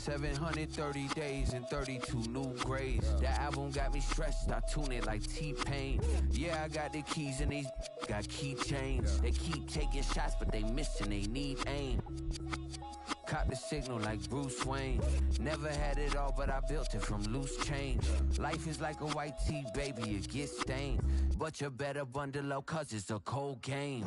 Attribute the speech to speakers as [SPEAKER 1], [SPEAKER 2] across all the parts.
[SPEAKER 1] 730 days and 32 new grades. That album got me stressed, I tune it like T-Pain. Yeah, I got the keys and these got keychains. They keep taking shots, but they missing, they need aim. Caught the signal like Bruce Wayne. Never had it all, but I built it from loose change. Life is like a white tee, baby, it gets stained. But you better bundle up, cause it's a cold game.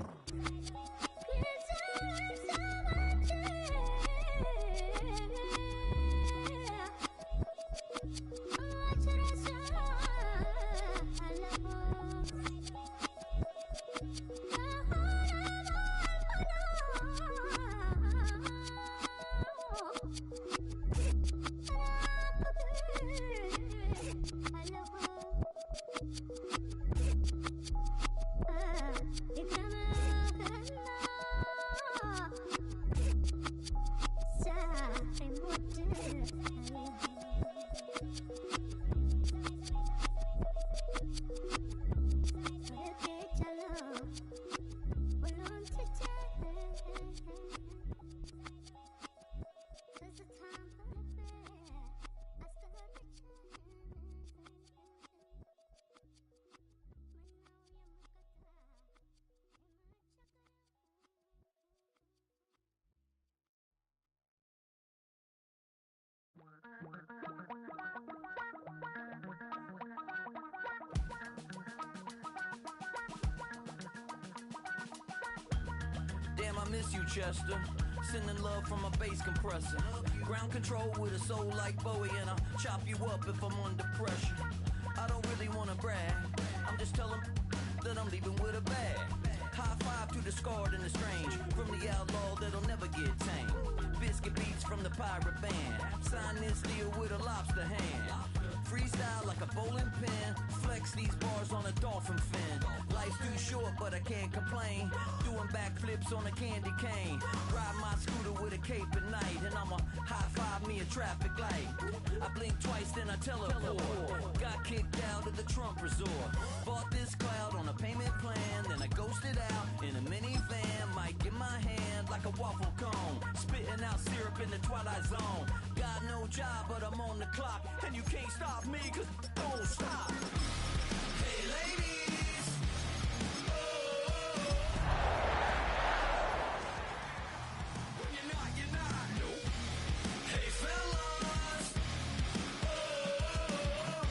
[SPEAKER 2] Damn, I miss you, Chester. Sending love from a bass compressor. Ground control with a soul like Bowie, and I'll chop you up if I'm under pressure. I don't really wanna brag, I'm just telling that I'm leaving with a bag. High five to the scarred and the strange, from the outlaw that'll never get tamed. Biscuit beats from the pirate band, sign this deal with a lobster hand. Freestyle like a bowling pin, flex these bars on a dolphin fin. Life's too short, but I can't complain. Doing backflips on a candy cane. Ride my scooter with a cape at night, and I'ma high five me a traffic light. I blink twice, then I teleport. Got kicked out of the Trump resort. Bought this cloud on a payment plan, then I ghosted out in a minivan. Mic in my hand like a waffle cone, spitting out syrup in the twilight zone. Got no job, but I'm on the clock, and you can't stop me, cause don't stop. Hey ladies, oh, when you're not, nope. Hey fellas, oh,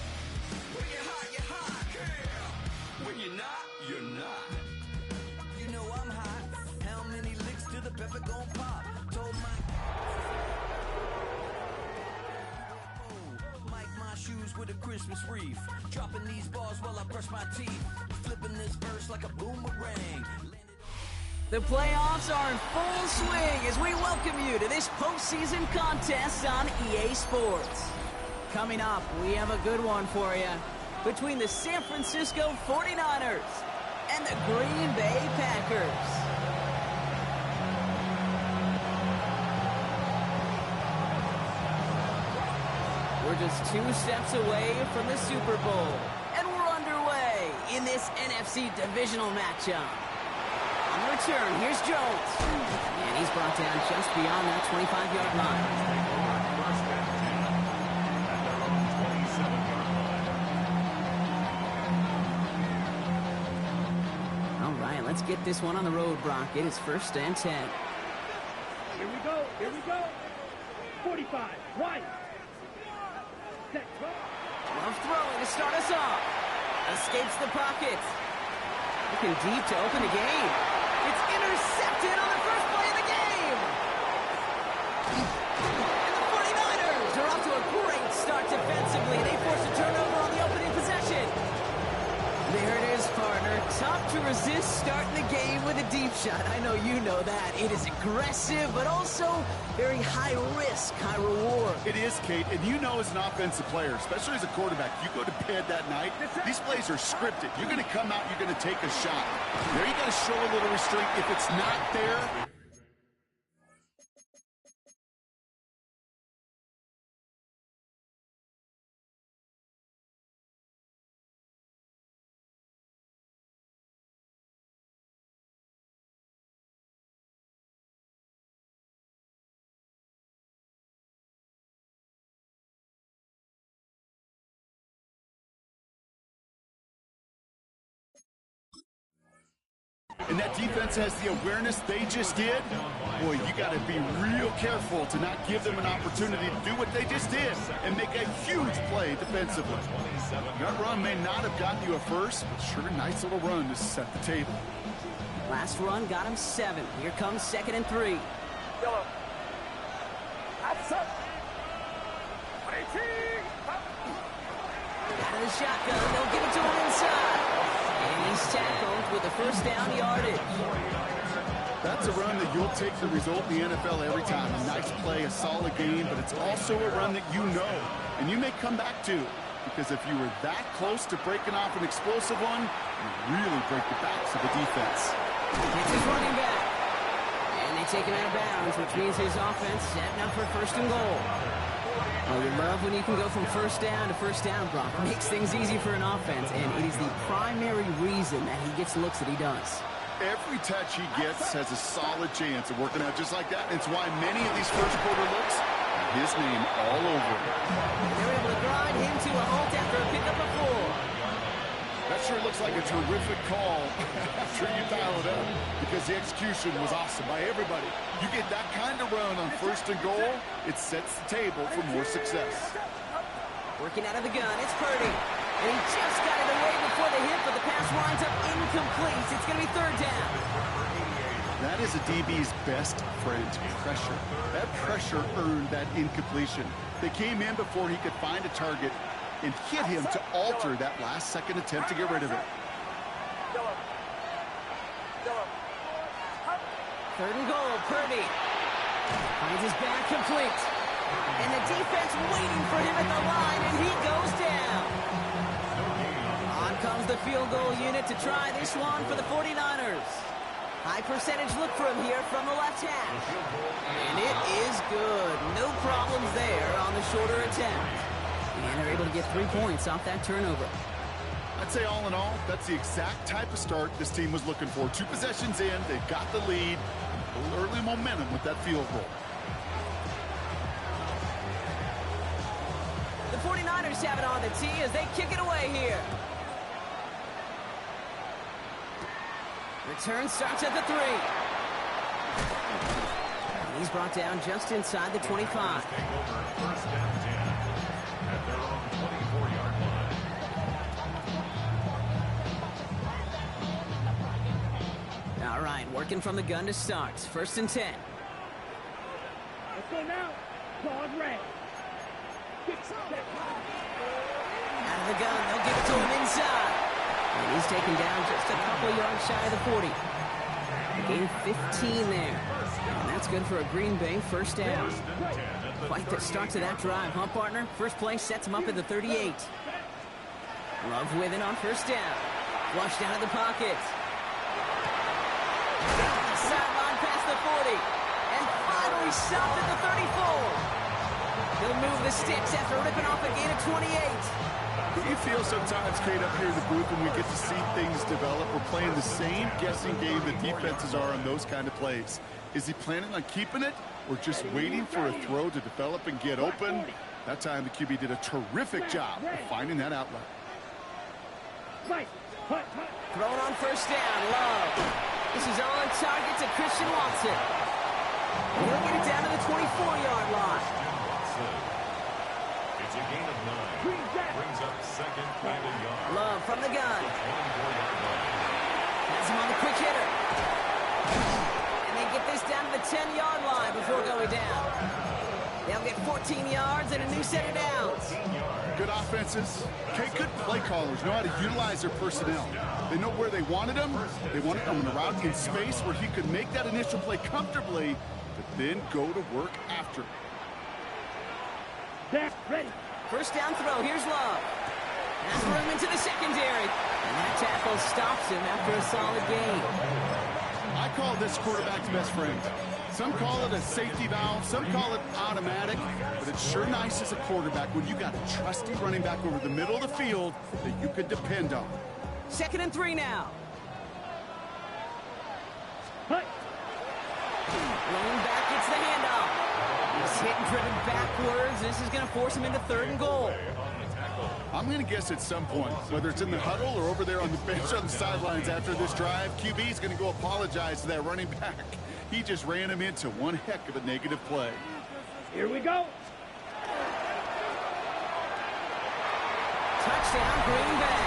[SPEAKER 2] when you're hot, yeah. When you're not, you're not. You know I'm hot, how many licks till the pepper gon' pop? Told my shoes with a Christmas wreath. Dropping these bars while I brush my teeth. Flipping this verse like a boomerang.
[SPEAKER 3] The playoffs are in full swing as we welcome you to this postseason contest on EA Sports. Coming up, we have a good one for you between the San Francisco 49ers and the Green Bay Packers. We're just 2 steps away from the Super Bowl, and we're underway in this NFC divisional matchup. On the return, here's Jones, and he's brought down just beyond that 25-yard line. All right, let's get this one on the road, Brock. It is 1st and 10.
[SPEAKER 4] Here we go. 45, right.
[SPEAKER 3] Love throwing to start us off. Escapes the pocket. Looking deep to open the game. It's intercepted on the first play of the game. And the 49ers are off to a great start defensively. They force a turnover on the opening possession. There it is, partner. Tough to resist starting the game with a deep shot. I know you know that. It is aggressive, but also very high risk, high reward.
[SPEAKER 5] It is, Kate, and you know as an offensive player, especially as a quarterback, you go to bed that night, these plays are scripted. You're going to come out, you're going to take a shot. There you got to show a little restraint. If it's not there, and that defense has the awareness they just did, boy, you got to be real careful to not give them an opportunity to do what they just did and make a huge play defensively. That run may not have gotten you a first, but sure, nice little run to set the table.
[SPEAKER 3] Last run got him 7. Here comes 2nd and 3. Out of the shotgun, they'll give it to him inside. And he's tackled with a first down yardage.
[SPEAKER 5] That's a run that you'll take the result in the NFL every time. A nice play, a solid game, but it's also a run that you know and you may come back to, because if you were that close to breaking off an explosive one, you really break the backs of the defense.
[SPEAKER 3] It's his running back. And they take him out of bounds, which means his offense setting up for 1st and goal. Oh, you love when you can go from first down to first down, Brock. It makes things easy for an offense, and it is the primary reason that he gets looks that he does.
[SPEAKER 5] Every touch he gets has a solid chance of working out just like that. It's why many of these first quarter looks have his name all over it.
[SPEAKER 3] They're able to grind him to a halt after a pickup of 4.
[SPEAKER 5] That sure looks like a terrific call after you dial it up, because the execution was awesome by everybody. You get that kind of run on 1st and goal, it sets the table for more success.
[SPEAKER 3] Working out of the gun, it's Purdy. And he just got it away before the hit, but the pass winds up incomplete. It's going to be 3rd down.
[SPEAKER 5] That is a DB's best friend, pressure. That pressure earned that incompletion. They came in before he could find a target and hit him to alter that last-second attempt to get rid of it.
[SPEAKER 3] 3rd and goal, Purdy. Finds his back complete. And the defense waiting for him at the line, and he goes down. On comes the field goal unit to try this one for the 49ers. High percentage look for him here from the left hash. And it is good. No problems there on the shorter attempt. And they're able to get 3 points off that turnover.
[SPEAKER 5] I'd say all in all, that's the exact type of start this team was looking for. 2 possessions in, they've got the lead. A little early momentum with that field goal.
[SPEAKER 3] The 49ers have it on the tee as they kick it away here. Return starts at the 3. And he's brought down just inside the 25. All right, working from the gun to start. 1st and 10.
[SPEAKER 4] Let's go now. Ball red.
[SPEAKER 3] Out of the gun, they'll give it to him inside. And he's taken down just a couple yards shy of the 40. Gain 15 there. And that's good for a Green Bay 1st down. Quite the start to that drive, huh, partner? First play sets him up at the 38. Love with it on 1st down. Flushed out of the pocket. Down the sideline past the 40. And finally stopped at the 34. He'll move the sticks after ripping off a gain of 28.
[SPEAKER 5] You feel sometimes, Kate, up here in the booth when we get to see things develop. We're playing the same guessing game that defenses are on those kind of plays. Is he planning on keeping it or just waiting for a throw to develop and get open? That time the QB did a terrific job of finding that outlet.
[SPEAKER 3] Thrown on 1st down, Love. This is on target to Christian Watson. He'll get it down to the 24-yard line.
[SPEAKER 6] It's a gain of 9. Brings up 2nd and a yard.
[SPEAKER 3] Love from the gun. Has him on the quick hitter. And they get this down to the 10-yard line before going down. They'll get 14 yards and a new set of downs.
[SPEAKER 5] Good offenses. Okay, good play callers know how to utilize their personnel. They know where they wanted them. They wanted them in a route in space where he could make that initial play comfortably, but then go to work after.
[SPEAKER 4] Ready.
[SPEAKER 3] 1st down throw. Here's Love. Has room into the secondary. And that tackle stops him after a solid gain.
[SPEAKER 5] I call this quarterback's best friend. Some call it a safety valve. Some call it automatic. But it's sure nice as a quarterback when you got a trusty running back over the middle of the field that you could depend on.
[SPEAKER 3] 2nd and 3 now. Running back gets the handoff. He's hit and driven backwards. This is going to force him into 3rd and goal.
[SPEAKER 5] I'm going to guess at some point, whether it's in the huddle or over there on the bench on the sidelines after this drive, QB is going to go apologize to that running back. He just ran him into one heck of a negative play.
[SPEAKER 4] Here we go.
[SPEAKER 3] Touchdown, Green Bay.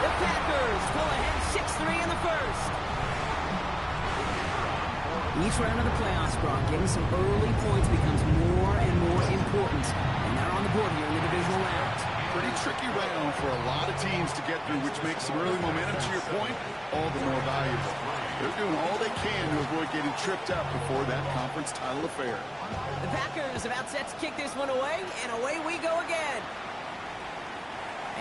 [SPEAKER 3] The Packers pull ahead 6-3 in the first. Each round of the playoffs, Brock, getting some early points becomes more and more important. And they're on the board here in the divisional round.
[SPEAKER 5] Pretty tricky round for a lot of teams to get through, which makes some early momentum, to your point, all the more valuable. They're doing all they can to avoid getting tripped up before that conference title affair.
[SPEAKER 3] The Packers about set to kick this one away, and away we go again.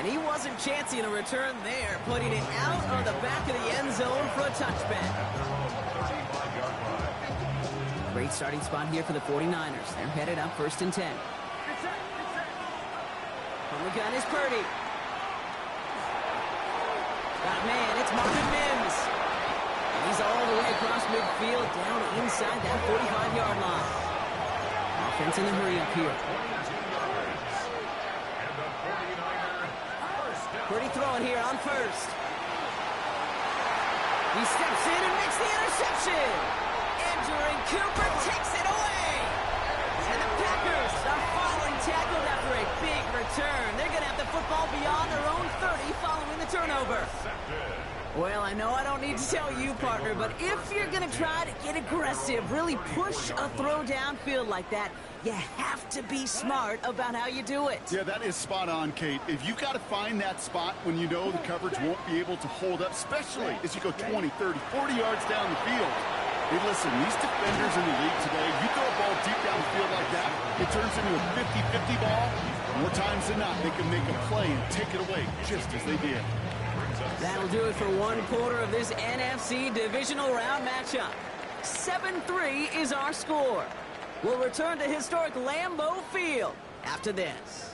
[SPEAKER 3] And he wasn't chancing a return there, putting it out on the back of the end zone for a touchback. Great starting spot here for the 49ers. They're headed up 1st and 10. From the gun is Purdy. Got a man, it's Marvin Mims. And he's all the way across midfield, down inside that 45-yard line. Offense in the hurry up here. Purdy throwing here on 1st. He steps in and makes the interception. Andrew Cooper takes it away. And the Packers are following tackled after a big return. They're going to have the football beyond their own 30 following the turnover. Well, I know I don't need to tell you, partner, but if you're going to try to get aggressive, really push a throw downfield like that, you have to be smart about how you do it.
[SPEAKER 5] Yeah, that is spot on, Kate. If you've got to find that spot when you know the coverage won't be able to hold up, especially as you go 20, 30, 40 yards down the field. Hey, listen, these defenders in the league today, you throw a ball deep down the field like that, it turns into a 50-50 ball. More times than not, they can make a play and take it away, just as they did.
[SPEAKER 3] That'll do it for one quarter of this NFC divisional round matchup. 7-3 is our score. We'll return to historic Lambeau Field after this.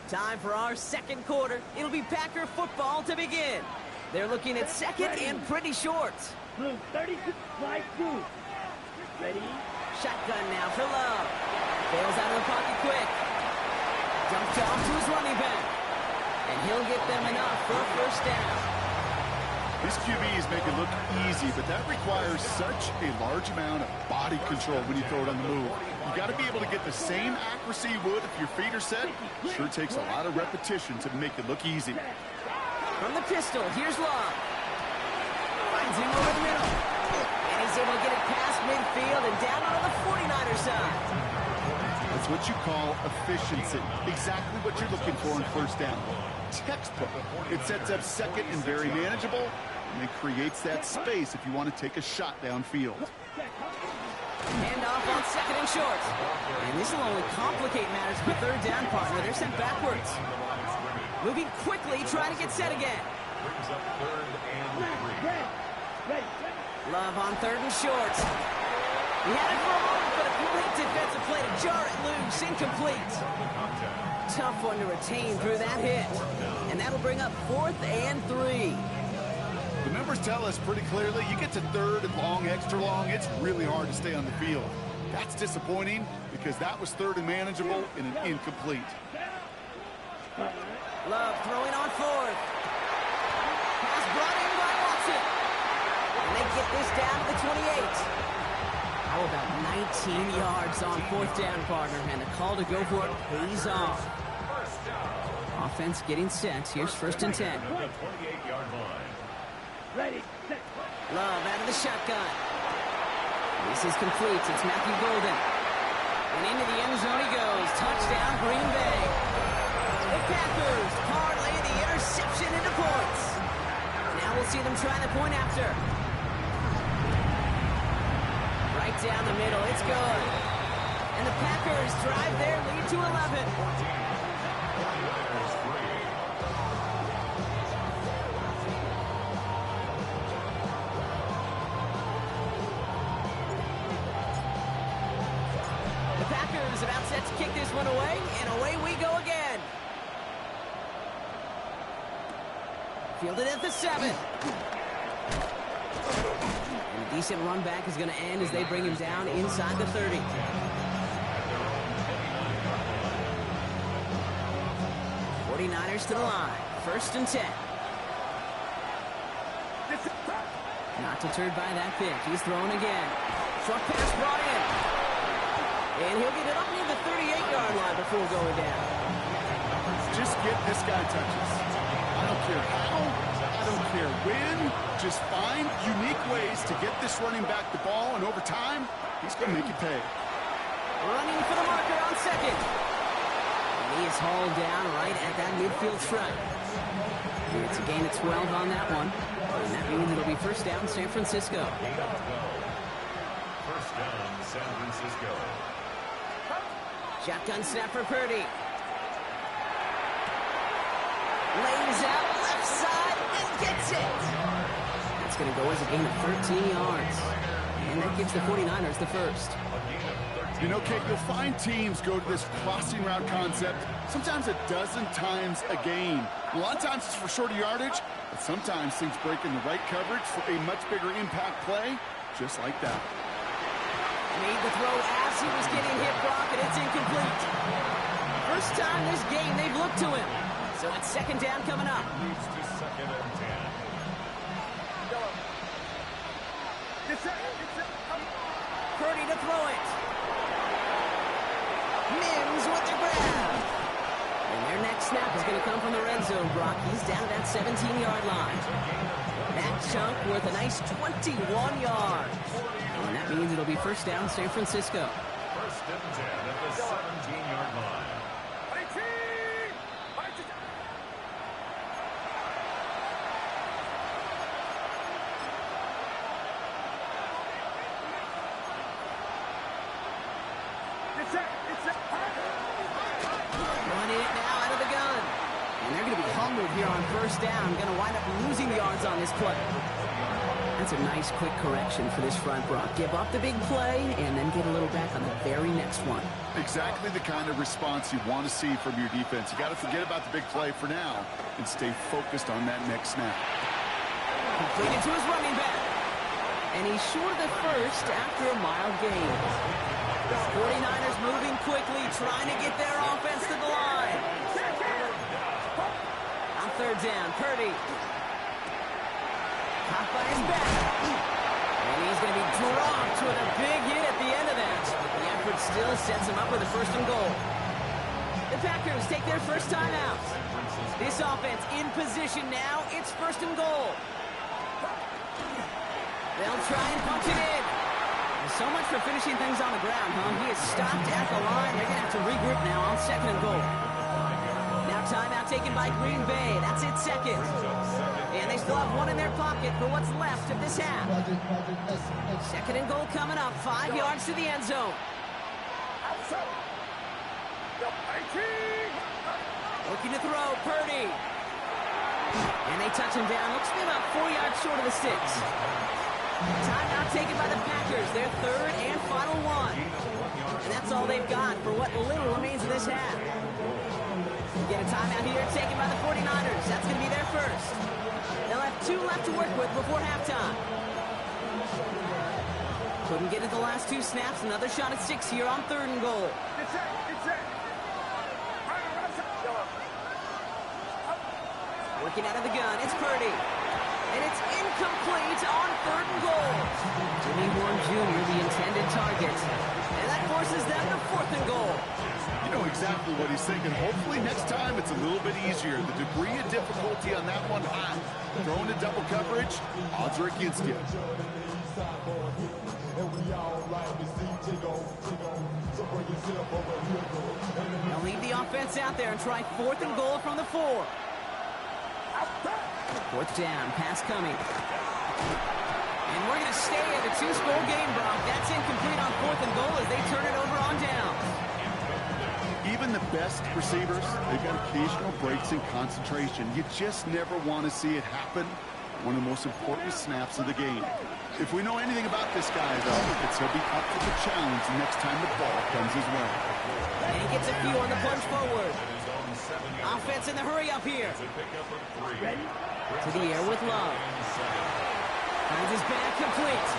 [SPEAKER 3] Time for our second quarter. It'll be Packer football to begin. They're looking at second and pretty short.
[SPEAKER 4] Blue 32, slide 2. Ready?
[SPEAKER 3] Shotgun now for Love. Bails out of the pocket quick. Dumped off to his running back. And he'll get them enough for a first down.
[SPEAKER 5] These QBs make it look easy, but that requires such a large amount of body control when you throw it on the move. You got to be able to get the same accuracy you would if your feet are set. Sure takes a lot of repetition to make it look easy.
[SPEAKER 3] From the pistol, here's Love. Finds him over the middle. And he's able to get it past midfield and down on the 49er side.
[SPEAKER 5] That's what you call efficiency. Exactly what you're looking for in first down. Textbook. It sets up second and very manageable, and it creates that space if you want to take a shot downfield.
[SPEAKER 3] Hand off on second and short. And this will only complicate matters for third down, partner. They're sent backwards. Moving quickly, trying to get set again. Love on 3rd and short. He had it for a moment, but a great defensive play to jar it loose. Incomplete. Tough one to retain through that hit. And that'll bring up 4th and 3.
[SPEAKER 5] The numbers tell us pretty clearly, you get to 3rd and long, extra long, it's really hard to stay on the field. That's disappointing because that was 3rd and manageable and an incomplete.
[SPEAKER 3] Love throwing on 4th. Pass brought in by Watson. And they get this down to the 28. How about 19 yards on 4th down, partner, and the call to go for it pays off. Offense getting set. Here's 1st and 10.
[SPEAKER 4] Ready, set.
[SPEAKER 3] Love out of the shotgun. This is complete. It's Matthew Golden. And into the end zone he goes. Touchdown, Green Bay. The Packers parlay the interception into points. Now we'll see them try the point after. Right down the middle, it's good. And the Packers drive their lead to 11. The Packers about set to kick this one away, and away we go again. Fielded at the 7. And a decent run back is going to end as they bring him down inside the 30. 49ers to the line. 1st and 10. Not deterred by that pitch. He's throwing again. Short pass brought in. And he'll get it up near the 38-yard line before going down.
[SPEAKER 5] Just get this guy touches. I don't care how, I don't care when. Just find unique ways to get this running back the ball, and over time, he's going to make you pay.
[SPEAKER 3] Running for the marker on 2nd. And he is hauled down right at that midfield stripe. It's a gain of 12 on that one. And that means it'll be 1st down, San Francisco.
[SPEAKER 6] 1st down, San Francisco.
[SPEAKER 3] Shotgun snap for Purdy. Lays out left side and gets it. That's going to go as a gain of 13 yards. And that gives the 49ers the 1st.
[SPEAKER 5] You know, Kate, you'll find teams go to this crossing route concept sometimes a dozen times a game. A lot of times it's for shorter yardage, but sometimes things break in the right coverage for a much bigger impact play, just like that.
[SPEAKER 3] Made the throw as he was getting hit, Brock, and it's incomplete. First time this game they've looked to him. So it's 2nd down coming up.
[SPEAKER 6] Moves to 2nd and 10.
[SPEAKER 3] Purdy to throw it. Mims with the grab. And their next snap is going to come from the red zone, Brock. He's down at that 17-yard line. That chunk worth a nice 21 yards. And that means it'll be 1st down, San Francisco.
[SPEAKER 6] 1st and 10 at the 17-yard line.
[SPEAKER 3] Running it now out of the gun. And they're going to be humbled here on 1st down. Going to wind up losing yards on this play. That's a nice quick correction for this front, Brock. Give up the big play and then get a little back on the very next one.
[SPEAKER 5] Exactly the kind of response you want to see from your defense. You got to forget about the big play for now and stay focused on that next snap.
[SPEAKER 3] Completed to his running back. And he's short of the 1st after a mild gain. 49ers moving quickly, trying to get their offense to the line. On 3rd down, Purdy. Caught by his back. And he's going to be dropped with a big hit at the end of that. The effort still sets him up with a 1st and goal. The Packers take their 1st time out. This offense in position now. It's 1st and goal. They'll try and punch it in. So much for finishing things on the ground, huh? He is stopped at the line. They're going to have to regroup now on 2nd and goal. Now timeout taken by Green Bay. That's it, 2nd. And they still have one in their pocket for what's left of this half. 2nd and goal coming up. 5 yards to the end zone. Looking to throw, Purdy. And they touch him down. Looks to be about 4 yards short of the sticks. Timeout taken by the Packers. Their 3rd and final one. And that's all they've got for what little remains of this half. Get a timeout here taken by the 49ers. That's going to be their 1st. They'll have 2 left to work with before halftime. Couldn't get it the last 2 snaps. Another shot at 6 here on 3rd and goal. Working out of the gun. It's Purdy. And it's incomplete on 3rd and goal. Jimmy Horn Jr., the intended target. And that forces them to 4th and goal.
[SPEAKER 5] You know exactly what he's thinking. Hopefully next time it's a little bit easier. The degree of difficulty on that one high. Thrown to double coverage, odds are against you.
[SPEAKER 3] They'll leave the offense out there and try 4th and goal from the 4. 4th down, pass coming. And we're going to stay at a 2-score game, Brock. That's incomplete on 4th and goal as they turn it over on down.
[SPEAKER 5] Even the best receivers, they've got occasional breaks in concentration. You just never want to see it happen. One of the most important snaps of the game. If we know anything about this guy, though, it's he'll be up for the challenge next time the ball comes his way.
[SPEAKER 3] And he gets a few on the punch forward. Offense in the hurry up here. To the air with Love. Finds his back complete.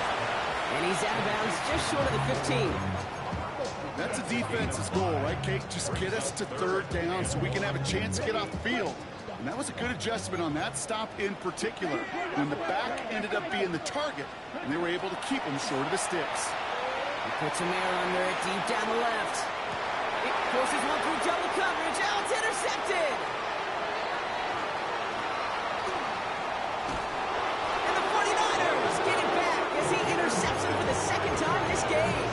[SPEAKER 3] And he's out of bounds just short of the 15.
[SPEAKER 5] That's a defense's goal, right, Kate? Just get us to third down so we can have a chance to get off the field. And that was a good adjustment on that stop in particular, when the back ended up being the target, and they were able to keep him short of the sticks.
[SPEAKER 3] He puts a man under it deep down the left. It forces one through double coverage. Oh, it's intercepted! And the 49ers get it back as he intercepts him for the second time this game.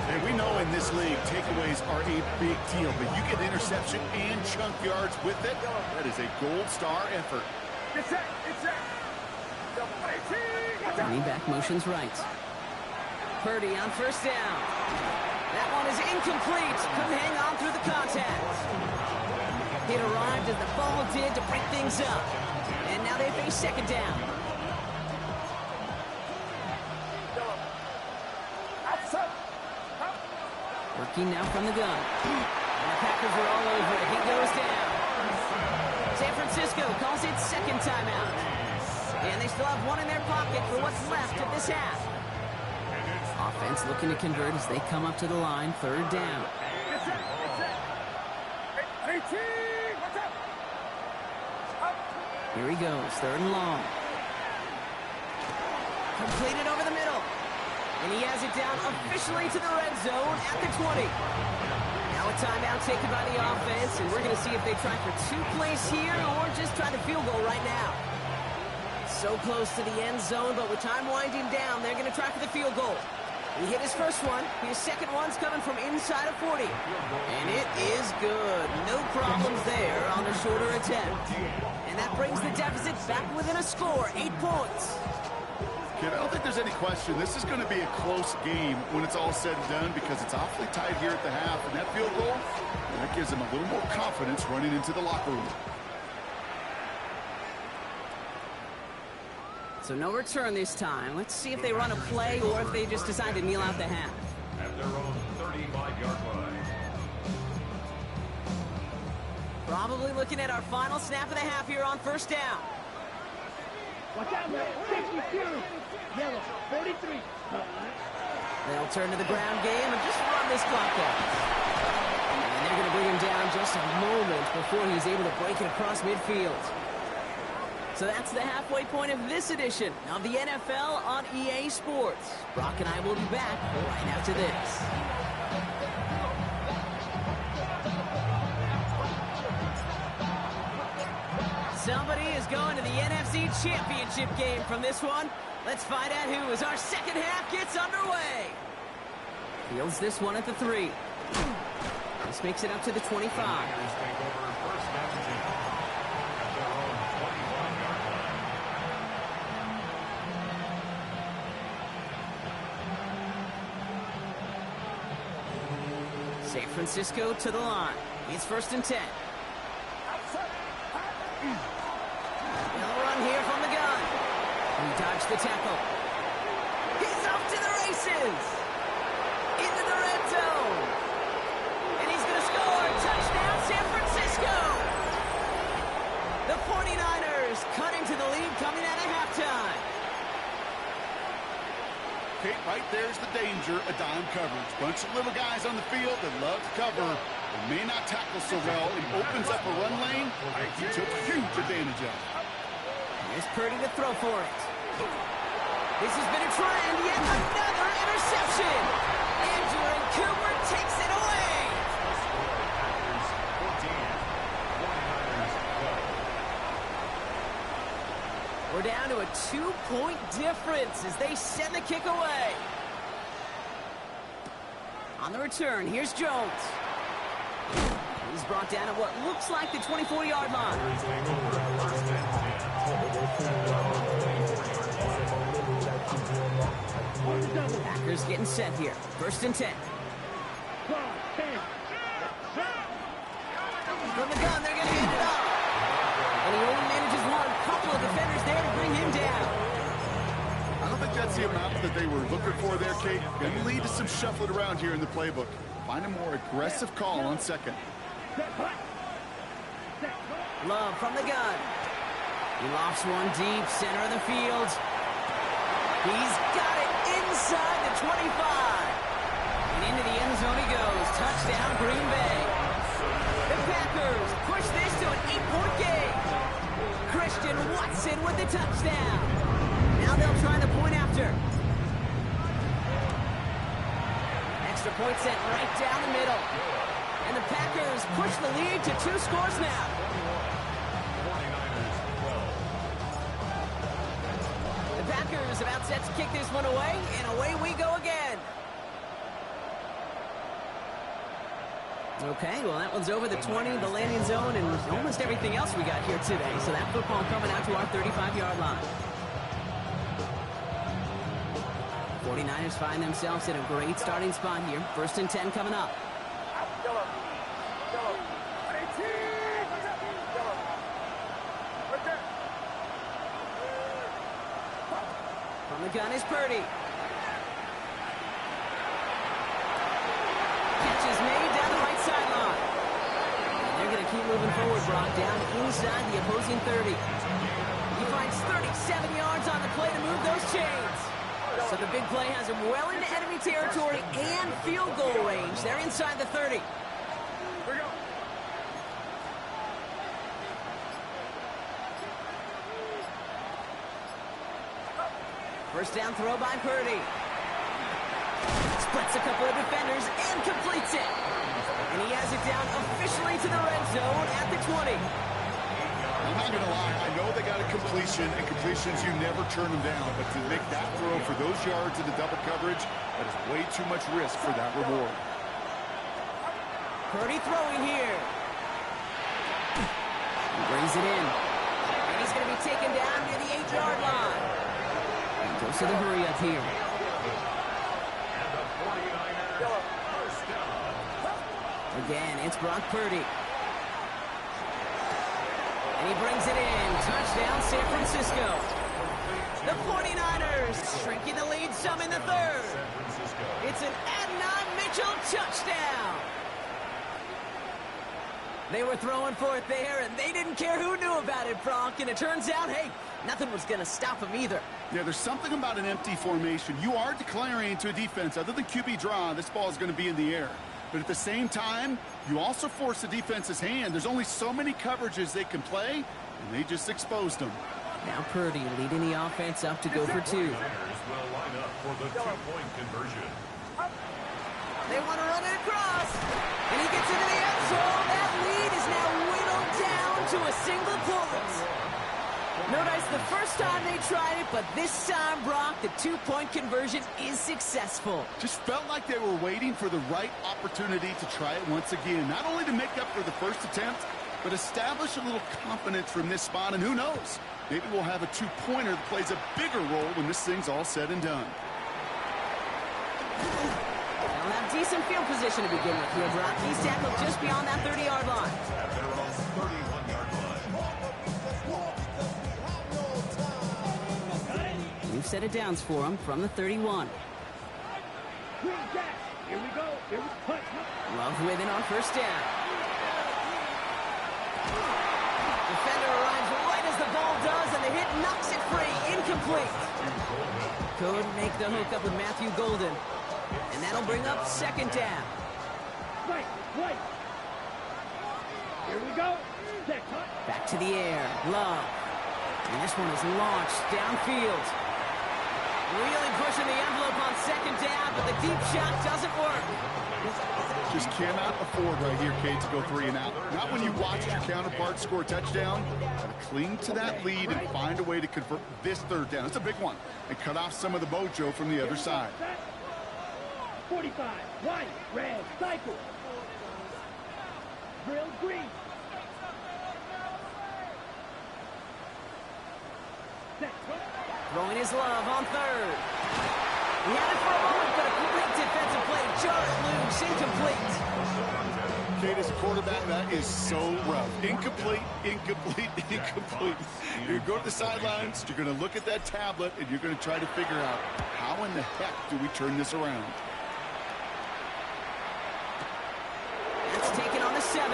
[SPEAKER 5] And we know in this league, takeaways are a big deal, but you get interception and chunk yards with it, that is a gold star effort.
[SPEAKER 4] It's set.
[SPEAKER 3] Running back motions right. Purdy on first down. That one is incomplete. Couldn't hang on through the contact. It arrived as the ball did to break things up. And now they face second down. Working now from the gun. And the Packers are all over it. He goes down. San Francisco calls it second timeout. And they still have one in their pocket for what's left of this half. Offense looking to convert as they come up to the line, third down. Here he goes, third and long. Completed over the middle. And he has it down officially to the red zone at the 20. Now a timeout taken by the offense, and we're going to see if they try for 2 plays here or just try the field goal right now. So close to the end zone, but with time winding down, they're going to try for the field goal. He hit his first one. His second one's coming from inside of 40. And it is good. No problems there on the shorter attempt. And that brings the deficit back within a score, 8 points.
[SPEAKER 5] Kid, I don't think there's any question. This is going to be a close game when it's all said and done because it's awfully tight here at the half. And that field goal, that gives them a little more confidence running into the locker room.
[SPEAKER 3] So no return this time. Let's see if they run a play or if they just decide to kneel out the half.
[SPEAKER 6] At their own 35-yard line.
[SPEAKER 3] Probably looking at our final snap of the half here on first down.
[SPEAKER 4] Watch out, man. 62. Yellow. 43.
[SPEAKER 3] They'll turn to the ground game and just run this clock out. And they're going to bring him down just a moment before he's able to break it across midfield. So that's the halfway point of this edition of the NFL on EA Sports. Brock and I will be back right after this. Somebody is going to the NFC Championship game from this one. Let's find out who as our second half gets underway. Fields this one at the 3. This makes it up to the 25. San Francisco to the line. It's first and 10. They'll run here from the gun. He dodged the tackle. He's off to the races. Into the red zone. And he's going to score. Touchdown, San Francisco. The 49ers cut into the lead coming out of halftime.
[SPEAKER 5] Kate, right there's the danger of dime coverage. Bunch of little guys on the field that love to cover and may not tackle so well. It opens up a run lane. He took huge advantage of it.
[SPEAKER 3] Here's Purdy to throw for it. This has been a trend. Yet another interception. Andrew and Cooper takes it away. We're down to a 2-point difference as they send the kick away. On the return, here's Jones. He's brought down at what looks like the 24-yard line. Packers getting set here. First and 10. From the gun, they're going to hand it off. And he only manages one. Couple of defenders there to bring him down.
[SPEAKER 5] I don't think that's the amount that they were looking for there, Kate. Going to lead to some shuffling around here in the playbook. Find a more aggressive call on second.
[SPEAKER 3] Love from the gun. He lofts one deep, center of the field. He's got it inside the 25. And into the end zone he goes. Touchdown, Green Bay. The Packers push this to an 8-point game. Christian Watson with the touchdown. Now they'll try the point after. Extra point sent right down the middle. And the Packers push the lead to 2 scores now. The Packers about set to kick this one away, and away we go again. Okay, well, that one's over the 20, the landing zone, and almost everything else we got here today. So that football coming out to our 35-yard line. 49ers find themselves in a great starting spot here. 1st and 10 coming up. From the gun is Purdy. Catch is made down the right sideline. They're going to keep moving forward, Brock, down inside the opposing 30. He finds 37 yards on the play to move those chains. So the big play has him well into enemy territory and field goal range. They're inside the 30. First down throw by Purdy. Splits a couple of defenders and completes it. And he has it down officially to the red zone at the 20.
[SPEAKER 5] I'm not going to lie. I know they got a completion, and completions, you never turn them down. But to make that throw for those yards in the double coverage, that is way too much risk for that reward.
[SPEAKER 3] Purdy throwing here. He brings it in. And he's going to be taken down near the 8-yard line. Goes to the hurry up here. Again, it's Brock Purdy. And he brings it in. Touchdown, San Francisco. The 49ers shrinking the lead some in the 3rd. It's an Adnan Mitchell touchdown. They were throwing for it there, and they didn't care who knew about it, Bronk. And it turns out, hey, nothing was going to stop him either.
[SPEAKER 5] Yeah, there's something about an empty formation. You are declaring to a defense, other than QB draw, this ball is going to be in the air. But at the same time, you also force the defense's hand. There's only so many coverages they can play, and they just exposed them.
[SPEAKER 3] Now Purdy leading the offense up to go for 2.
[SPEAKER 6] Will line up for the 2-point conversion.
[SPEAKER 3] They want to run it across. And he gets into the end zone. That lead is now whittled down to a single point. Notice the first time they tried it, but this time, Brock, the 2-point conversion is successful.
[SPEAKER 5] Just felt like they were waiting for the right opportunity to try it once again. Not only to make up for the first attempt, but establish a little confidence from this spot. And who knows, maybe we'll have a 2-pointer that plays a bigger role when this thing's all said and done.
[SPEAKER 3] They'll have decent field position to begin with here, Brock. He's tackled just beyond that 30-yard line.
[SPEAKER 6] At their own 31-yard line.
[SPEAKER 3] We've set it downs for him from the 31.
[SPEAKER 4] Here we go. Here we go.
[SPEAKER 3] Love with it on first down. Defender arrives right as the ball does, and the hit knocks it free. Incomplete. Couldn't make the hook up with Matthew Golden. And that'll bring up 2nd down.
[SPEAKER 4] Right. Here we go.
[SPEAKER 3] Back to the air. Love. And this one is launched downfield. Really pushing the envelope on 2nd down, but the deep shot doesn't work.
[SPEAKER 5] Just cannot afford right here, Kate, to go 3 and out. Not when you watch your counterpart score a touchdown. Gotta cling to that lead and find a way to convert this 3rd down. It's a big one. And cut off some of the mojo from the other side.
[SPEAKER 4] 45, white, red, cycle. Drill green.
[SPEAKER 3] Throwing his Love on 3rd. He had it for a moment, but a great defensive play. Jarred loose, incomplete.
[SPEAKER 5] Kate, as a quarterback, that is so rough. Incomplete. You go to the sidelines, you're going to look at that tablet, and you're going to try to figure out how in the heck do we turn this around.
[SPEAKER 3] That's taken on the 7.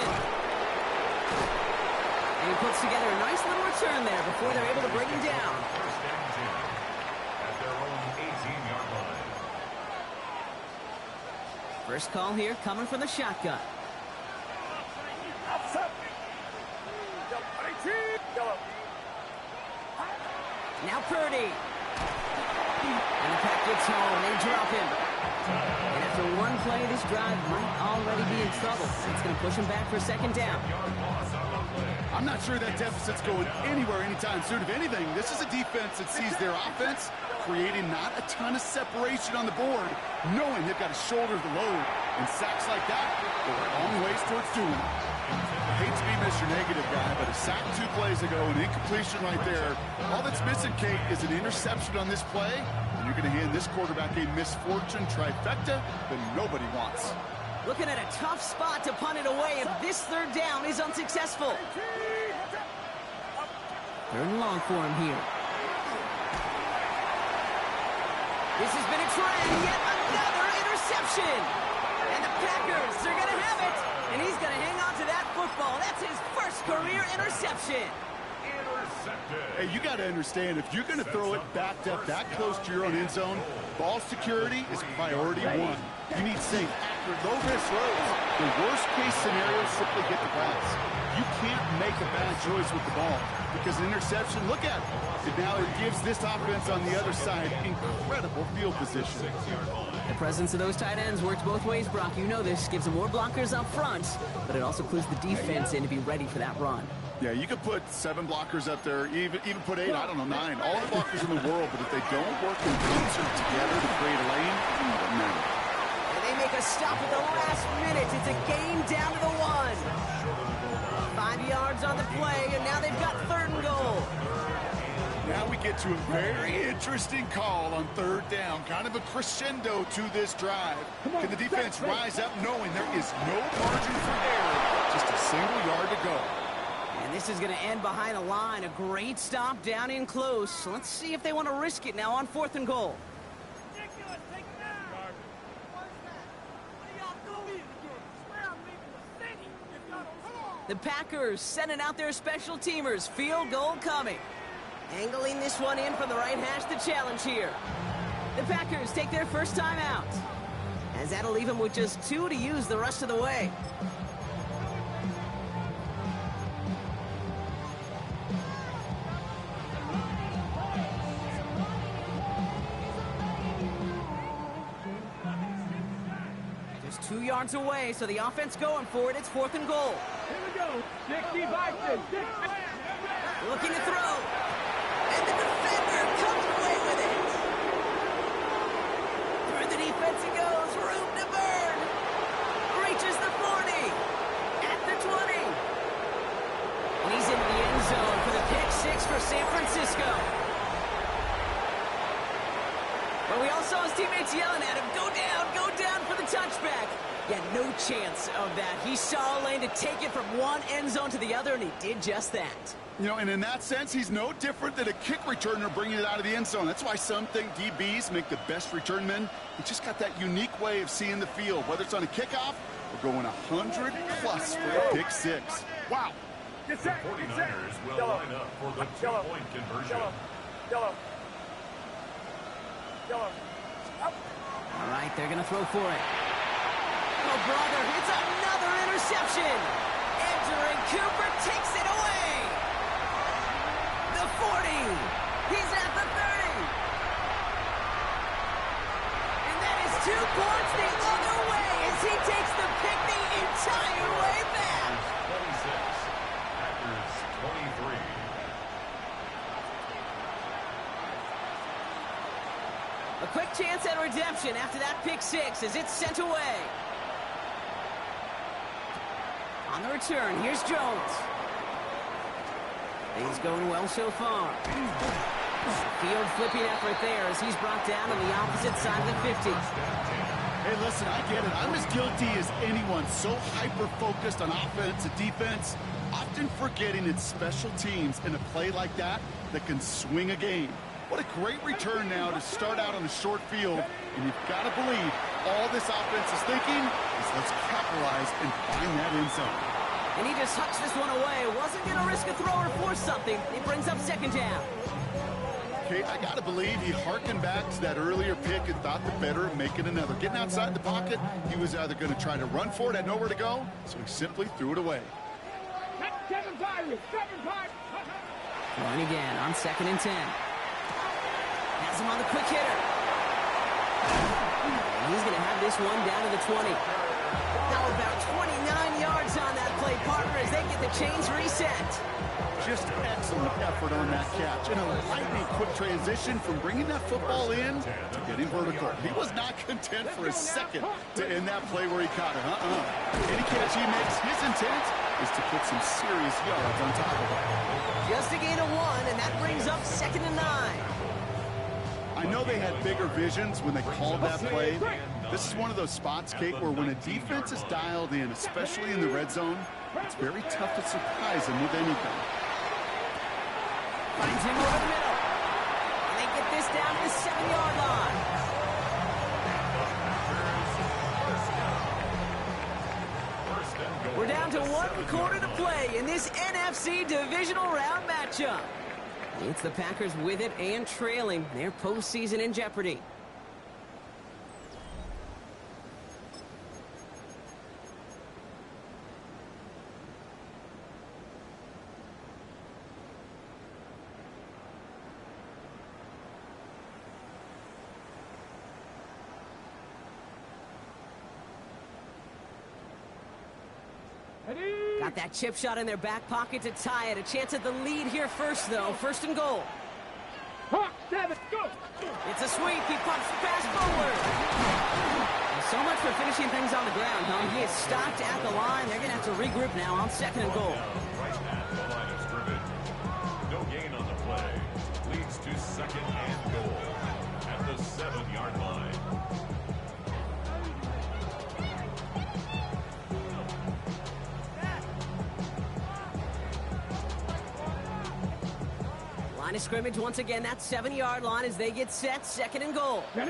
[SPEAKER 3] And he puts together a nice little return there before they're able to bring him down.
[SPEAKER 6] First and 10 at their own
[SPEAKER 3] First call here coming from the shotgun. Now Purdy. And the pack gets home. They drop him. And after one play, this drive might already be in trouble. It's going to push him back for a second down.
[SPEAKER 5] I'm not sure that deficit's going anywhere anytime soon. If anything, this is a defense that sees their offense creating not a ton of separation on the board, knowing they've got to shoulder the load. And sacks like that go a long ways towards doing it. I hate to be Mr. Negative guy, but a sack 2 plays ago, an incompletion right there. All that's missing, Kate, is an interception on this play, and you're going to hand this quarterback a misfortune trifecta that nobody wants.
[SPEAKER 3] Looking at a tough spot to punt it away if this third down is unsuccessful. Third and long for him here. This has been a trend, yet another interception. And the Packers are going to have it. And he's going to hang on to that football. That's his first career interception.
[SPEAKER 5] Hey, you got to understand, if you're going to throw it backed up that close to your own end zone, ball security is priority one. You need safe, accurate, low-risk throws. The worst-case scenario is simply get the pass. You can't make a bad choice with the ball because an interception, look at it. Now it gives this offense on the other side incredible field position.
[SPEAKER 3] The presence of those tight ends works both ways, Brock. You know this. Gives them more blockers up front, but it also clues the defense in to be ready for that run.
[SPEAKER 5] Yeah, you could put 7 blockers up there, even put 8, I don't know, 9. All the blockers in the world, but if they don't work in concert together to create a lane, it doesn't matter.
[SPEAKER 3] And they make a stop at the last minute. It's a gain down to the 1. 5 yards on the play, and now they've got 3rd and goal.
[SPEAKER 5] Now we get to a very interesting call on 3rd down. Kind of a crescendo to this drive. Can the defense rise up knowing there is no margin for error? Just a single yard to go.
[SPEAKER 3] And this is going to end behind the line. A great stop down in close. Let's see if they want to risk it now on 4th and goal. The Packers sending out their special teamers. Field goal coming. Angling this one in from the right hash, the challenge here. The Packers take their first time out, as that'll leave them with just 2 to use the rest of the way. Just 2 yards away, so the offense going for it. It's 4th and goal.
[SPEAKER 4] Here we go. 60 Bison.
[SPEAKER 3] Looking to throw. And the defender comes away with it. Through the defense he goes. Room to burn. Reaches the 40. At the 20. And he's into the end zone for the pick 6 for San Francisco. But we all saw his teammates yelling at him, go down for the touchback. Yeah, no chance of that. He saw a lane to take it from one end zone to the other, and he did just that.
[SPEAKER 5] You know, and in that sense, he's no different than a kick returner bringing it out of the end zone. That's why some think DBs make the best return men. He just got that unique way of seeing the field, whether it's on a kickoff or going 100+ for a pick 6. Wow.
[SPEAKER 6] The 49ers will line up for the 2-point conversion.
[SPEAKER 3] All right, they're going to throw for it. Oh, brother, it's another interception. Andrew Cooper takes it away. The 40. He's at the 30. And that is 2 points the other way as he takes the pick the entire way back.
[SPEAKER 6] 26. Packers 23.
[SPEAKER 3] A quick chance at redemption after that pick 6 as it's sent away. On the return, here's Jones. Things going well so far. Field flipping effort there as he's brought down on the opposite side of the 50.
[SPEAKER 5] Hey, listen, I get it. I'm as guilty as anyone. So hyper-focused on offense and defense, often forgetting it's special teams in a play like that that can swing a game. What a great return now to start out on the short field. And you've got to believe all this offense is thinking is let's capitalize and find that end zone.
[SPEAKER 3] And he just hucks this one away. Wasn't going to risk a throw or force something. It brings up 2nd down.
[SPEAKER 5] Kate, I got to believe he harkened back to that earlier pick and thought the better of making another. Getting outside the pocket, he was either going to try to run for it, had nowhere to go, so he simply threw it away.
[SPEAKER 4] 7-5.
[SPEAKER 3] Going again on 2nd and 10. Has him on the quick hitter. And he's going to have this one down to the 20. Now about 29 yards on that play, partner, as they get the chains reset.
[SPEAKER 5] Just excellent effort on that catch. And a lightning quick transition from bringing that football in to getting vertical. He was not content for a second to end that play where he caught it. Any catch he makes, his intent is to put some serious yards on top of it.
[SPEAKER 3] Just a gain of 1, and that brings up 2nd and 9.
[SPEAKER 5] I know they had bigger visions when they called that play. This is one of those spots, Kate, where when a defense is dialed in, especially in the red zone, it's very tough to surprise them with anything.
[SPEAKER 3] Finds him over the middle. And they get this down to the 7-yard line. We're down to 1 quarter to play in this NFC divisional round matchup. It's the Packers with it and trailing. Their postseason in jeopardy. Got that chip shot in their back pocket to tie it. A chance at the lead here first, though. 1st and goal. It's a sweep. He pumps the pass forward. So much for finishing things on the ground, huh? He is stopped at the line. They're going to have to regroup now on 2nd and goal.
[SPEAKER 6] Right at the line of scrimmage. No gain on the play. Leads to 2nd and goal at the 7-yard line.
[SPEAKER 3] Line of scrimmage once again. That 7-yard line as they get set. 2nd and goal. He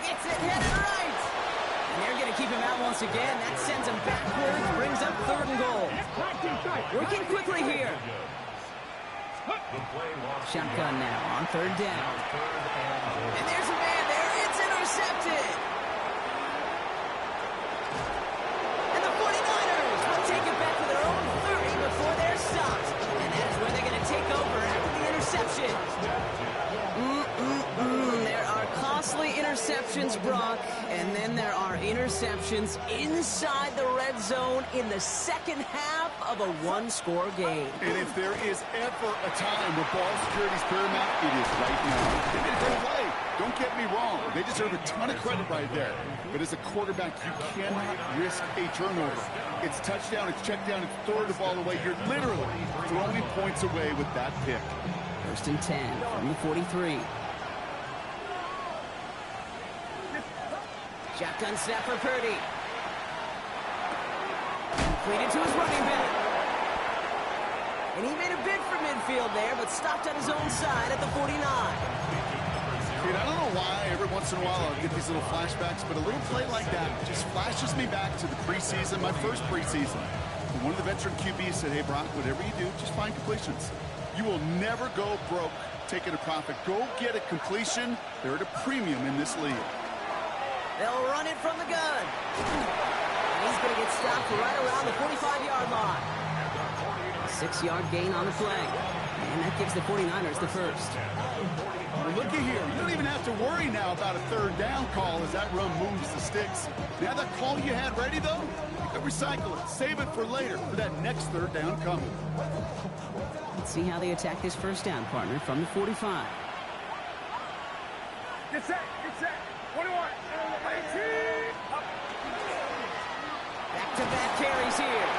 [SPEAKER 3] gets it headed right. And they're going to keep him out once again. That sends him backwards. Brings up 3rd and goal. Working quickly here. Shotgun now on 3rd down. And there's a man there. It's intercepted. And the 49ers will take it back to their own 30 before they're stopped. And that is where they're going to take over after the interception. There are costly interceptions, Brock, and then there are interceptions inside the red zone in the second half of a 1-score game.
[SPEAKER 5] And if there is ever a time where ball security is paramount, it is right now. They made a great play. Don't get me wrong. They deserve a ton of credit right there. But as a quarterback, you cannot risk a turnover. It's touchdown, it's check down, it's throw the ball away. You're literally throwing points away with that pick.
[SPEAKER 3] 1st and 10 from the 43. Shotgun snap for Purdy. Completed to his running back. And he made a bid for midfield there, but stopped on his own side at the 49.
[SPEAKER 5] Dude, I don't know why every once in a while I'll get these little flashbacks, but a little play like that just flashes me back to the preseason, my first preseason. And one of the veteran QBs said, hey, Brock, whatever you do, just find completions. You will never go broke taking a profit. Go get a completion. They're at a premium in this league.
[SPEAKER 3] They'll run it from the gun. And he's going to get stopped right around the 45-yard line. A 6-yard gain on the play. And that gives the 49ers the first.
[SPEAKER 5] Well, looky here. You don't even have to worry now about a 3rd down call as that run moves the sticks. Now that call you had ready, though, you can recycle it. Save it for later for that next 3rd down coming.
[SPEAKER 3] Let's see how they attack this 1st down, partner, from the 45.
[SPEAKER 4] Get set. 21.
[SPEAKER 3] Back-to-back carries here.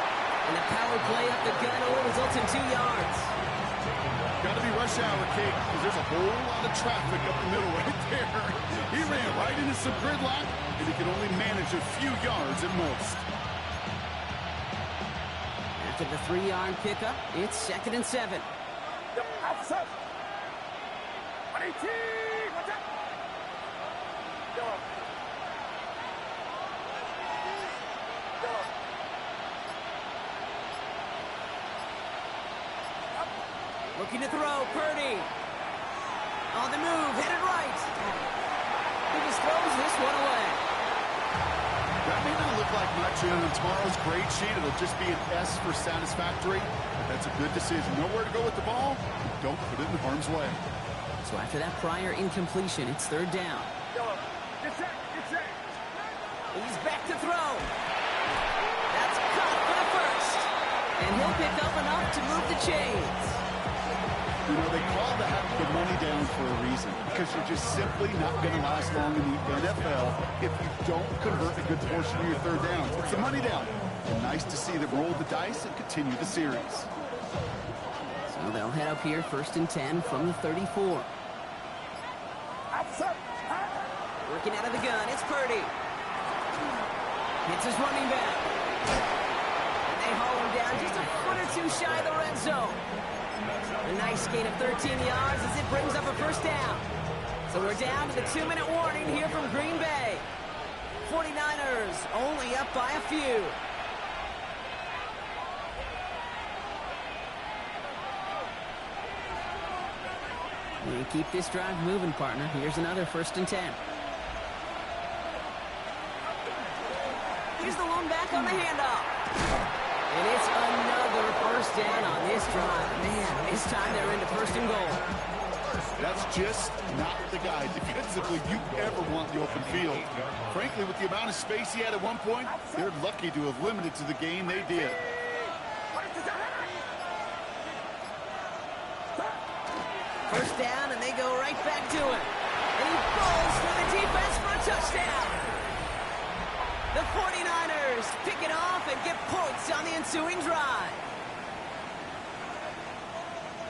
[SPEAKER 3] And a power play up the gun only results in 2 yards.
[SPEAKER 5] Got to be rush hour, Kate, because there's a whole lot of traffic up the middle right there. He ran right into some gridlock, and he can only manage a few yards at most.
[SPEAKER 3] After the 3-yard pickup, it's 2nd and 7.
[SPEAKER 4] Outside. 118. Watch out.
[SPEAKER 3] Looking to throw, Purdy. On the move, headed right. He just throws this one away.
[SPEAKER 5] That may not look like much on tomorrow's grade sheet. It'll just be an S for satisfactory. But that's a good decision. Nowhere to go with the ball. Don't put it in harm's way.
[SPEAKER 3] So after that prior incompletion, it's third down.
[SPEAKER 4] Get set.
[SPEAKER 3] He's back to throw. That's caught for the first. And he'll pick up enough to move the chains.
[SPEAKER 5] You know, they call that the money down for a reason, because you're just simply not going to last long in the NFL if you don't convert a good portion of your third downs. It's the money down. And nice to see them roll the dice and continue the series.
[SPEAKER 3] So they'll head up here, 1st and 10 from the 34. Working out of the gun, it's Purdy. Hits his running back. And they haul him down just a foot or two shy of the red zone. A nice gain of 13 yards as it brings up a first down. So we're down to the 2-minute warning here from Green Bay. 49ers only up by a few. We keep this drive moving, partner. Here's another 1st and 10. Here's the one back on the handoff. And it's another first down on this drive. Man, this time they're into 1st and goal.
[SPEAKER 5] That's just not the guy defensively you ever want the open field. Frankly, with the amount of space he had at one point, they're lucky to have limited to the game they did.
[SPEAKER 3] First down, and they go right back to it. And he falls through the defense for a touchdown. The 49ers pick it off and get points on the ensuing drive.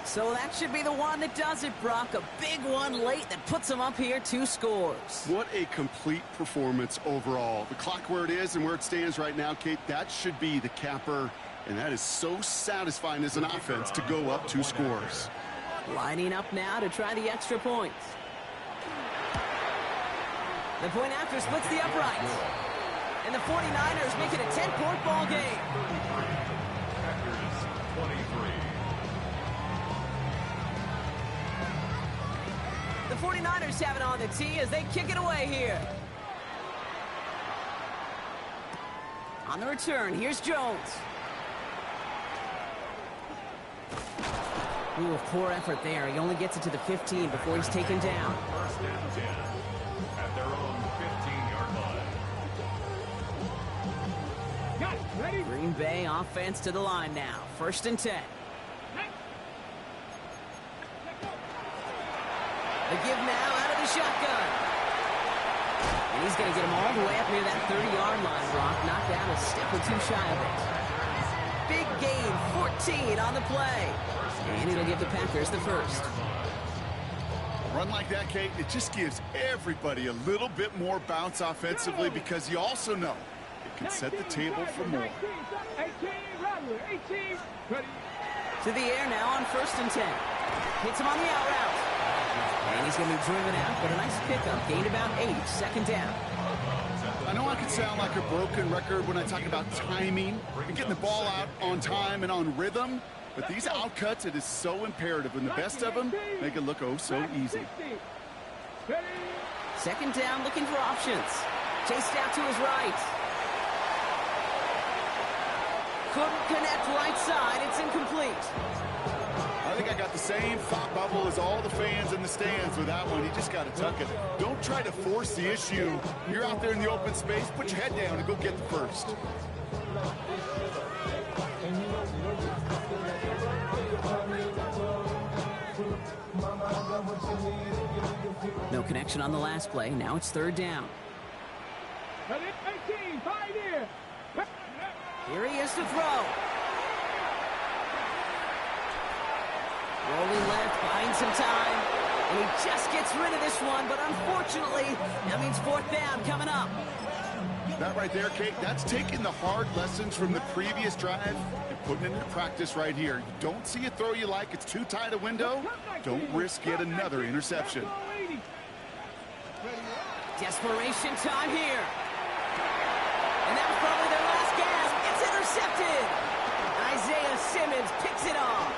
[SPEAKER 3] So that should be the one that does it, Brock. A big one late that puts them up here 2 scores.
[SPEAKER 5] What a complete performance overall. The clock where it is and where it stands right now, Kate, that should be the capper. And that is so satisfying as an offense to go up 2 scores.
[SPEAKER 3] Lining up now to try the extra points. The point after splits the uprights. And the 49ers make it a 10-point ball game.
[SPEAKER 6] Packers 23.
[SPEAKER 3] The 49ers have it on the tee as they kick it away here. On the return, here's Jones. Ooh, poor effort there. He only gets it to the 15 before he's taken down.
[SPEAKER 6] 1st and 10 at their own 15-yard line.
[SPEAKER 4] Got it. Ready?
[SPEAKER 3] Green Bay offense to the line now. 1st and 10. The give now out of the shotgun. And he's going to get him all the way up near that 30-yard line, Brock. Knocked down a step or 2 shy of it. Big gain, 14 on the play. And it'll give the Packers the first.
[SPEAKER 5] A run like that, Kate, it just gives everybody a little bit more bounce offensively because you also know it can set the table for more.
[SPEAKER 4] 18, ready.
[SPEAKER 3] To the air now on 1st and 10. Hits him on the out route. And he's going to be driven out, but a nice pickup. Gained about 8, 2nd down.
[SPEAKER 5] I know I can sound like a broken record when I talk about timing and getting the ball out on time and on rhythm, but these outcuts, it is so imperative, and the best of them make it look oh so easy.
[SPEAKER 3] 2nd down, looking for options. Chased out to his right. Couldn't connect right side. It's incomplete.
[SPEAKER 5] I think I got the same thought bubble as all the fans in the stands with that one. You just got to tuck it. Don't try to force the issue. You're out there in the open space. Put your head down and go get the first.
[SPEAKER 3] No connection on the last play. Now it's 3rd down.
[SPEAKER 4] 18, 5 here.
[SPEAKER 3] Here he is to throw. Rolling left, buying some time. And he just gets rid of this one, but unfortunately, that means 4th down coming up.
[SPEAKER 5] That right there, Kate, that's taking the hard lessons from the previous drive and putting it into practice right here. You don't see a throw you like, it's too tight a window, don't risk yet another interception.
[SPEAKER 3] Desperation time here. And that was probably their last gasp. It's intercepted. Isaiah Simmons picks it off.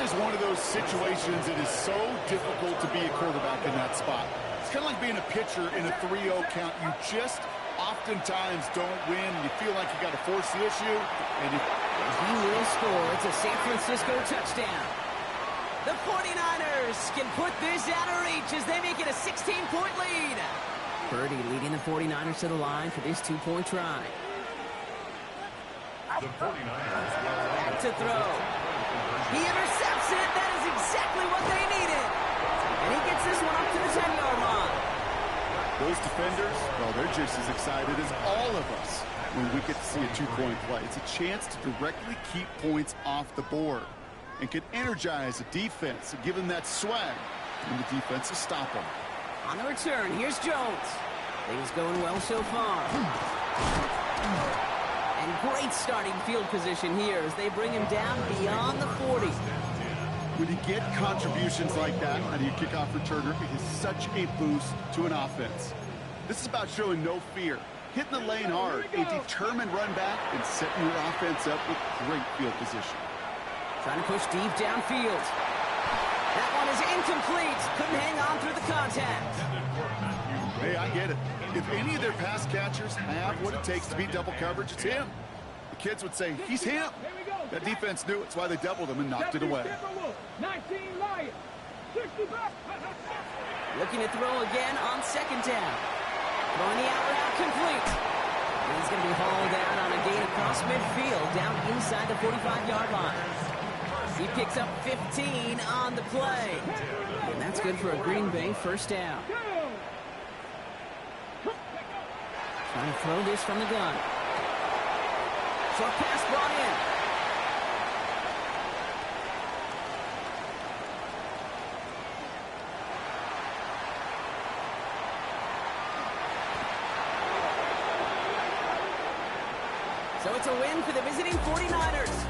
[SPEAKER 5] is one of those situations that is so difficult to be a quarterback in that spot. It's kind of like being a pitcher in a 3-0 count. You just oftentimes don't win. You feel like you got to force the issue. And
[SPEAKER 3] he will score. It's a San Francisco touchdown. The 49ers can put this out of reach as they make it a 16-point lead. Purdy leading the 49ers to the line for this 2-point try.
[SPEAKER 6] The 49ers
[SPEAKER 3] Back to throw. He intercepts it. That is exactly what they needed. And he gets this one up to the 10-yard line.
[SPEAKER 5] those defenders, well, they're just as excited as all of us when we get to see a two-point play. It's a chance to directly keep points off the board and can energize the defense and give them that swag when the defense will stop them.
[SPEAKER 3] On the return, here's Jones. Things going well so far. And great starting field position here as they bring him down beyond the 40.
[SPEAKER 5] When you get contributions like that out of your kickoff returner, it is such a boost to an offense. This is about showing no fear, hitting the lane hard, a determined run back, and setting your offense up with great field position.
[SPEAKER 3] Trying to push deep downfield. That one is incomplete. Couldn't hang on through the contact.
[SPEAKER 5] Hey, I get it. If any of their pass catchers have what it takes to beat double coverage, it's him. The kids would say, he's him. That defense knew it's why they doubled him and knocked it away.
[SPEAKER 4] 19 Lions. 60 back.
[SPEAKER 3] Looking to throw again on second down. Throwing the out route complete. And he's going to be hauled down on a gain across midfield down inside the 45-yard line. He picks up 15 on the play. And that's good for a Green Bay first down. Trying to throw this from the gun. Short pass brought in. So it's a win for the visiting 49ers.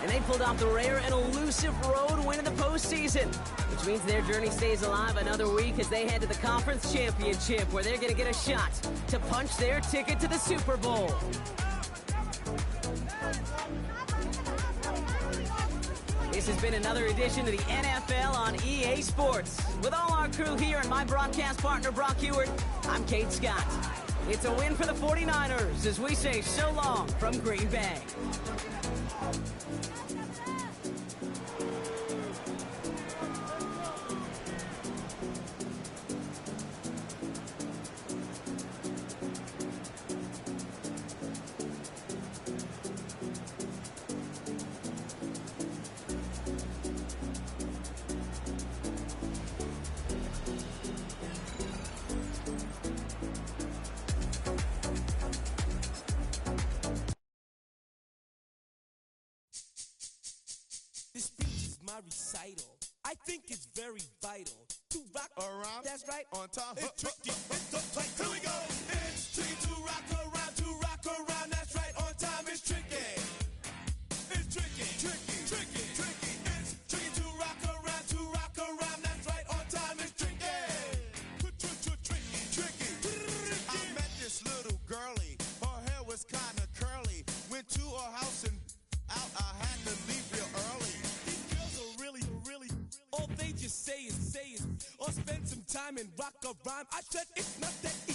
[SPEAKER 3] And they pulled off the rare and elusive road win in the postseason, which means their journey stays alive another week as they head to the conference championship, where they're going to get a shot to punch their ticket to the Super Bowl. This has been another edition of the NFL on EA Sports. With all our crew here and my broadcast partner, Brock Hewart, I'm Kate Scott. It's a win for the 49ers as we say so long from Green Bay.
[SPEAKER 7] This speech is my recital. I think it's very vital to rock around. That's right. On time. It's tricky. It's the play. Here we go. It's tricky to rock around. To rock around. That's right. On time. It's tricky. It's tricky. Tricky. Tricky. Tricky. It's tricky to rock around. To rock around. That's right. On time. It's tricky. Tricky. Tricky. I met this little girlie. Her hair was kind of curly. Went to her house and out. I had to leave real early. All they just say is, or spend some time and rock a rhyme. I said it's not that easy.